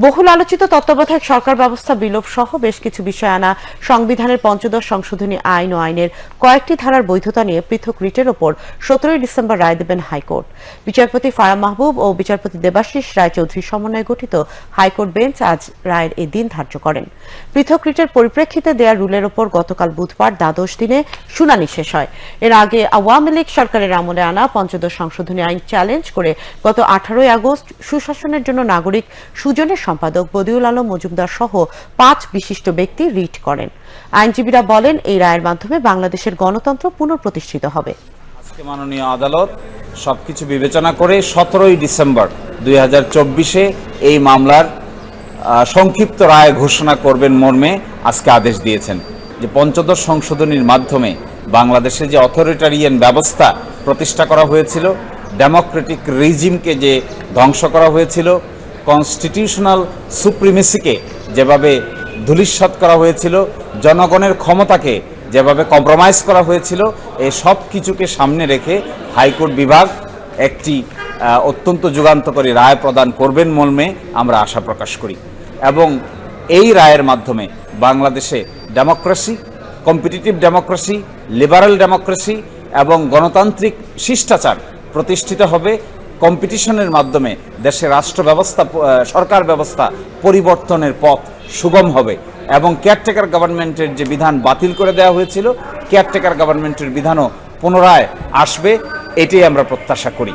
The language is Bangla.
বহুল আলোচিত তত্ত্বাবধায়ক সরকার ব্যবস্থা বিলোপ সহ বেশ কিছু বিষয় আনা সংবিধানের পঞ্চদশ সংশোধনী আইন ও আইনের কয়েকটি ধারার বৈধতা নিয়ে পৃথক রিটের ওপর 17 ডিসেম্বর রায় দেবেন হাইকোর্ট। বিচারপতি ফারাহ মাহবুব ও বিচারপতি দেবাশিস রায়চৌধুরীর সমন্বয়ে গঠিত হাইকোর্ট বেঞ্চ আজ রায়ের এই দিন ধার্য করেন। পৃথক রিটের পরিপ্রেক্ষিতে দেয়া রুলের ওপর গতকাল বুধবার দ্বাদশ দিনে শুনানি শেষ হয়। এর আগে আওয়ামী লীগ সরকারের আমলে আনা পঞ্চদশ সংশোধনী আইন চ্যালেঞ্জ করে গত 18 আগস্ট সুশাসনের জন্য নাগরিক সুজনের সম্পাদক বদিউল আলম মজুমদার সহ 5 বিশিষ্ট ব্যক্তি রিট করেন। আইনজীবীরা বলেন, এই রায়ের মাধ্যমে বাংলাদেশের গণতন্ত্র পুনঃপ্রতিষ্ঠিত হবে। আজকে মাননীয় আদালত সবকিছু বিবেচনা করে 17 ডিসেম্বর 2024-এ এই মামলার সংক্ষিপ্ত রায় ঘোষণা করবেন মর্মে আজকে আদেশ দিয়েছেন যে পঞ্চদশ সংশোধনীর মাধ্যমে বাংলাদেশে যে অথরিটারিয়ান ব্যবস্থা প্রতিষ্ঠা করা হয়েছিল, ডেমোক্রেটিক রিজিমকে যে ধ্বংস করা হয়েছিল, কনস্টিটিউশনাল সুপ্রিমেসিকে যেভাবে ধূলিসাৎ করা হয়েছিল, জনগণের ক্ষমতাকে যেভাবে কম্প্রোমাইজ করা হয়েছিল, এই সব কিছুকে সামনে রেখে হাইকোর্ট বিভাগ একটি অত্যন্ত যুগান্তকারী রায় প্রদান করবেন মর্মে আমরা আশা প্রকাশ করি। এবং এই রায়ের মাধ্যমে বাংলাদেশে democracy, competitive democracy, liberal democracy এবং গণতান্ত্রিক শিষ্টাচার প্রতিষ্ঠিত হবে। কম্পিটিশনের মাধ্যমে দেশের রাষ্ট্র ব্যবস্থা, সরকার ব্যবস্থা পরিবর্তনের পথ সুগম হবে এবং কেয়ারটেকার গভর্নমেন্টের যে বিধান বাতিল করে দেওয়া হয়েছিল, কেয়ারটেকার গভর্নমেন্টের বিধানও পুনরায় আসবে, এটাই আমরা প্রত্যাশা করি।